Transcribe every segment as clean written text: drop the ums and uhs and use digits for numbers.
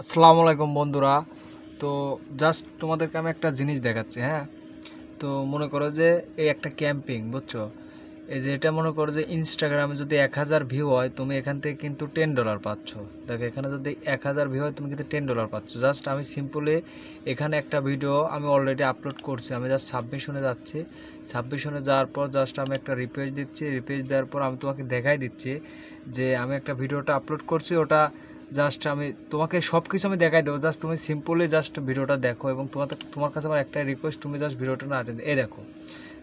আসসালামু আলাইকুম বন্ধুরা। তো জাস্ট তোমাদেরকে আমি একটা জিনিস দেখাচ্ছি, হ্যাঁ। তো মনে করো যে এই একটা ক্যাম্পিং, বুঝছো? এই যে এটা মনে করো যে ইনস্টাগ্রামে যদি 1000 ভিউ হয়, তুমি এখান থেকে কিন্তু $10 পাচ্ছ। দেখো এখানে যদি 1000 ভিউ হয়, তুমি কিন্তু $10 পাচ্ছ। জাস্ট আমি সিম্পলি এখানে একটা ভিডিও আমি অলরেডি আপলোড করছি। আমি জাস্ট সাবমিশনে যাচ্ছি। সাবমিশনে যাওয়ার পর জাস্ট আমি একটা রিপ্লেস দিচ্ছি। রিপ্লেস দেওয়ার পর আমি তোমাকে দেখাই দিচ্ছি যে আমি একটা ভিডিওটা আপলোড করছি। ওটা জাস্ট আমি তোমাকে সব কিছু আমি দেখাই দেবো। জাস্ট তুমি সিম্পলি জাস্ট ভিডিওটা দেখো, এবং তোমার কাছে আমার একটাই রিকোয়েস্ট, তুমি জাস্ট ভিডিওটা না এই দেখো।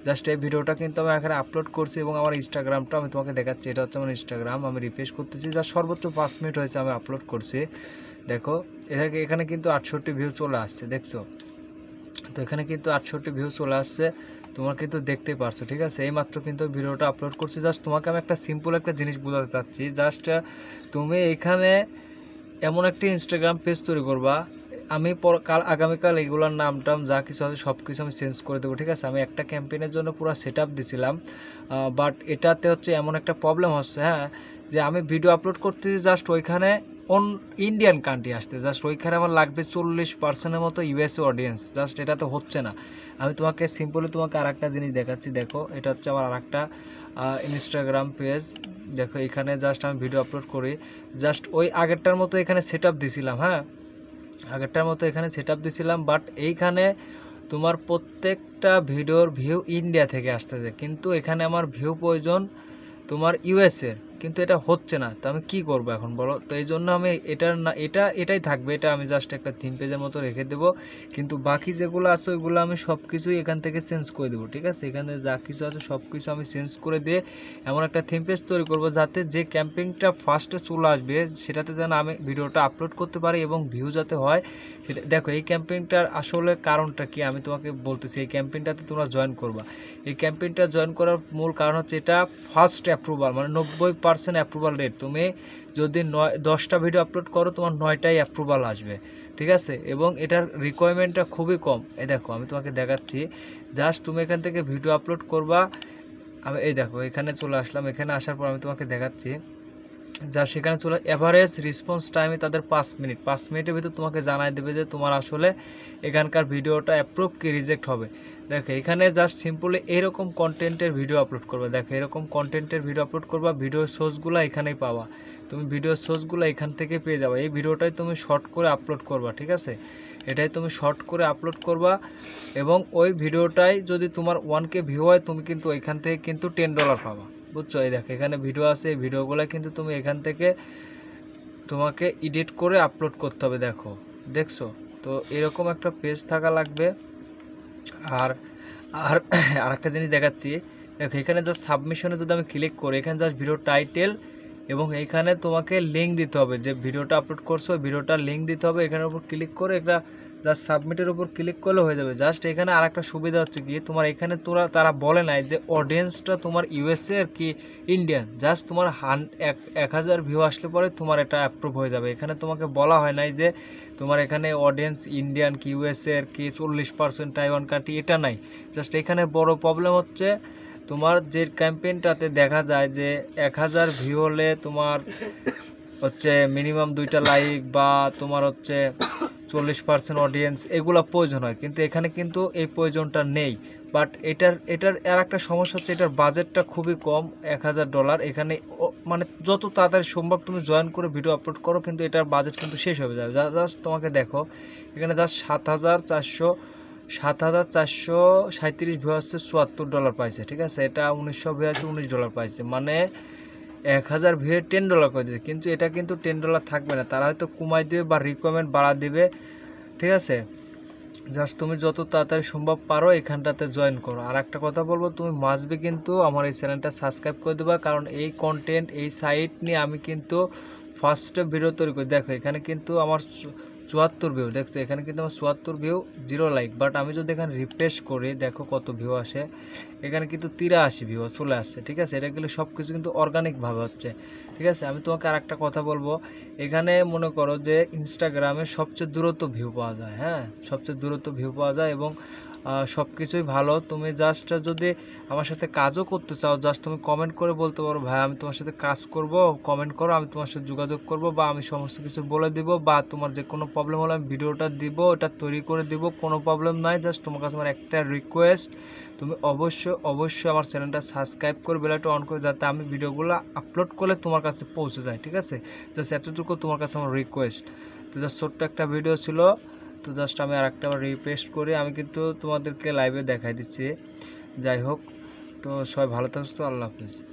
জাস্ট এই ভিডিওটা কিন্তু আমি এখানে আপলোড করছি, এবং আমার ইনস্টাগ্রামটা আমি তোমাকে দেখাচ্ছি। এটা হচ্ছে আমার ইনস্টাগ্রাম। আমি রিফ্রেশ করতেছি, যা সর্বোচ্চ 5 মিনিট হয়েছে আমি আপলোড করছি। দেখো এখানে কিন্তু 68 ভিউ চলে আসছে, দেখছো? তো এখানে কিন্তু 68 ভিউ চলে আসছে, তোমার কিন্তু দেখতেই পারছো, ঠিক আছে? এইমাত্র কিন্তু ভিডিওটা আপলোড করছি। জাস্ট তোমাকে আমি একটা সিম্পল একটা জিনিস বোঝাতে চাচ্ছি। জাস্ট তুমি এখানে এমন একটি ইনস্টাগ্রাম পেজ তৈরি করবা। আমি আগামীকাল এগুলোর নাম টাম যা কিছু আছে সব কিছু আমি চেঞ্জ করে দেবো, ঠিক আছে? আমি একটা ক্যাম্পেইনের জন্য পুরো সেট আপ দিছিলাম, বাট এটাতে হচ্ছে এমন একটা প্রবলেম হচ্ছে, হ্যাঁ, যে আমি ভিডিও আপলোড করতেছি, জাস্ট ওইখানে অন ইন্ডিয়ান কান্ট্রি আসতে, জাস্ট ওইখানে আমার লাগবে 40% মতো ইউএসএ অডিয়েন্স। জাস্ট এটা তো হচ্ছে না। আমি তোমাকে সিম্পলি তোমাকে আর একটা জিনিস দেখাচ্ছি। দেখো এটা হচ্ছে আমার আর একটা ইনস্টাগ্রাম পেজ। দেখো এখানে জাস্ট আমি ভিডিও আপলোড করি, জাস্ট ওই আগেরটার মতো এখানে সেট আপ দিছিলাম, হ্যাঁ, আগেরটার মতো এখানে সেট আপ দিছিলাম। বাট এইখানে তোমার প্রত্যেকটা ভিডিওর ভিউ ইন্ডিয়া থেকে আসতেছে, কিন্তু এখানে আমার ভিউ প্রয়োজন তোমার ইউএসএ, কিন্তু এটা হচ্ছে না। তো আমি কি করব এখন বলো? তো এই জন্য আমি এটার না, এটাই থাকবে। এটা আমি জাস্ট একটা থিম পেজের মতো রেখে দেবো, কিন্তু বাকি যেগুলো আছে ওইগুলো আমি সব কিছুই এখান থেকে চেঞ্জ করে দেবো, ঠিক আছে? এখানে যা কিছু আছে সব কিছু আমি চেঞ্জ করে দিয়ে এমন একটা থিম পেজ তৈরি করবো, যাতে যে ক্যাম্পিংটা ফার্স্টে চলে আসবে সেটাতে যেন আমি ভিডিওটা আপলোড করতে পারি এবং ভিউ যাতে হয় সেটা। দেখো এই ক্যাম্পেইনটার আসলে কারণটা কি আমি তোমাকে বলতেছি। এই ক্যাম্পেইনটাতে তোমরা জয়েন করবা। এই ক্যাম্পেইনটা জয়েন করার মূল কারণ হচ্ছে এটা ফার্স্ট অ্যাপ্রুভাল, মানে 90% অ্যাপ্রুভাল রেট। তুমি যদি 10টা ভিডিও আপলোড করো, তোমার 9টাই অ্যাপ্রুভাল আসবে, ঠিক আছে? এবং এটার রিকোয়ারমেন্টটা খুবই কম। এই দেখো আমি তোমাকে দেখাচ্ছি। জাস্ট তুমি এখান থেকে ভিডিও আপলোড করবা। আমি এই দেখো এখানে চলে আসলাম। এখানে আসার পর আমি তোমাকে দেখাচ্ছি, যা সেখানে চলে এভারেজ রেসপন্স টাইমে তাদের 5 মিনিট। 5 মিনিটের ভিতর তোমাকে জানাই দেবে যে তোমার আসলে এখানকার ভিডিওটা অ্যাপ্রুভ কি রিজেক্ট হবে। দেখো এখানে জাস্ট সিম্পলি এরকম কন্টেন্টের ভিডিও আপলোড করবে। দেখো এরকম কন্টেন্টের ভিডিও আপলোড করবা, ভিডিও সোর্সগুলো এখানেই পাবা। তুমি ভিডিও সোর্সগুলো এখান থেকে পেয়ে যাবে। এই ভিডিওটাই তুমি শর্ট করে আপলোড করবা, ঠিক আছে? এটাই তুমি শর্ট করে আপলোড করবা, এবং ওই ভিডিওটাই যদি তোমার 1K ভিউ হয়, তুমি কিন্তু ওইখান থেকে কিন্তু $10 পাবা, বুঝছো? এই দেখো এখানে ভিডিও আছে, এই ভিডিওগুলো কিন্তু তুমি এখান থেকে তোমাকে এডিট করে আপলোড করতে হবে। দেখো, দেখছো? তো এরকম একটা পেজ থাকা লাগবে। আর আর আরেকটা জিনিস দেখাচ্ছি। দেখো এখানে জাস্ট সাবমিশনে যদি আমি ক্লিক করি, এখানে জাস্ট ভিডিও টাইটেল, এবং এইখানে তোমাকে লিঙ্ক দিতে হবে, যে ভিডিওটা আপলোড করছো ভিডিওটার লিঙ্ক দিতে হবে। এখানের উপর ক্লিক করে এটা জাস্ট সাবমিটের উপর ক্লিক করলে হয়ে যাবে। জাস্ট এখানে আর একটা সুবিধা হচ্ছে কি, তোমার এখানে তারা বলে নাই যে অডিয়েন্সটা তোমার ইউএসএ আর কি ইন্ডিয়ান। জাস্ট তোমার 1000 ভিউ আসলে পরে তোমার এটা অ্যাপ্রুভ হয়ে যাবে। এখানে তোমাকে বলা হয় নাই যে তোমার এখানে অডিয়েন্স ইন্ডিয়ান কি ইউএসএ আর কি 40% টাইওয়ান কান্ট্রি, এটা নাই। জাস্ট এখানে বড় প্রবলেম হচ্ছে তোমার যে ক্যাম্পেইনটাতে দেখা যায় যে 1000 ভিউ হলে তোমার হচ্ছে মিনিমাম 2টা লাইক, বা তোমার হচ্ছে 40% অডিয়েন্স, এগুলো প্রয়োজন হয়, কিন্তু এখানে কিন্তু এই প্রয়োজনটা নেই। বাট এটার আর একটা সমস্যা হচ্ছে এটার বাজেটটা খুবই কম, $1000। এখানে মানে যত তাড়াতাড়ি সম্ভব তুমি জয়েন করে ভিডিও আপলোড করো, কিন্তু এটার বাজেট কিন্তু শেষ হয়ে যাবে। জাস্ট তোমাকে দেখো এখানে জাস্ট 7437 ভিউ আসছে, $74 পাইছে, ঠিক আছে? এটা 1900 ভিউ আছে, $19 পাইছে, মানে 1000 ভিউ $10 করে দিবে। কিন্তু এটা কিন্তু $10 থাকবে না, তারা হয়তো কমাই দিবে বা রিকোয়ারমেন্ট বাড়া দিবে, ঠিক আছে? জাস্ট তুমি যত তাড়াতাড়ি সম্ভব পারো এখানটাতে জয়েন করো। আর একটা কথা বলবো, তুমি মাস্টবি কিন্তু আমার এই চ্যানেলটা সাবস্ক্রাইব করে দেবা, কারণ এই কন্টেন্ট এই সাইট নিয়ে আমি কিন্তু ফার্স্টে ভিডিও তৈরি করি। দেখো এখানে কিন্তু আমার 74 ভিউ, দেখছো? এখানে কিন্তু আমার 74 ভিউ, 0 লাইক। বাট আমি যদি এখানে রিফ্রেশ করি, দেখো কত ভিউ আসে। এখানে কিন্তু 83 ভিউ চলে আসছে, ঠিক আছে? এটা কিন্তু সব কিছু কিন্তু অর্গানিকভাবে হচ্ছে, ঠিক আছে? আমি তোমাকে আর একটা কথা বলবো, এখানে মনে করো যে ইনস্টাগ্রামে সবচেয়ে দ্রুত ভিউ পাওয়া যায়, হ্যাঁ, সবচেয়ে দ্রুত ভিউ পাওয়া যায়, এবং সব কিছুই ভালো। তুমি জাস্ট যদি আমার সাথে কাজও করতে চাও, জাস্ট তুমি কমেন্ট করে বলতে পারো ভাই আমি তোমার সাথে কাজ করব, কমেন্ট করো, আমি তোমার সাথে যোগাযোগ করব, বা আমি সমস্ত কিছু বলে দিব, বা তোমার যে কোনো প্রবলেম হলে আমি ভিডিওটা দিব, ওটা তৈরি করে দিব, কোনো প্রবলেম নাই। জাস্ট তোমার কাছে আমার একটা রিকোয়েস্ট, তুমি অবশ্যই আমার চ্যানেলটা সাবস্ক্রাইব করে বেলটা অন করে, যাতে আমি ভিডিওগুলো আপলোড করলে তোমার কাছে পৌঁছে যায়, ঠিক আছে? জাস্ট এতটুকু তোমার কাছে আমার রিকোয়েস্ট। তো জাস্ট ছোট্ট একটা ভিডিও ছিল, তো জাস্ট আমি আরেকটা রিকোয়েস্ট করি, আমি কিন্তু তোমাদেরকে লাইভে দেখাই দিচ্ছি। যাই হোক, তো সবাই ভালো থাকো, আল্লাহ হাফিজ।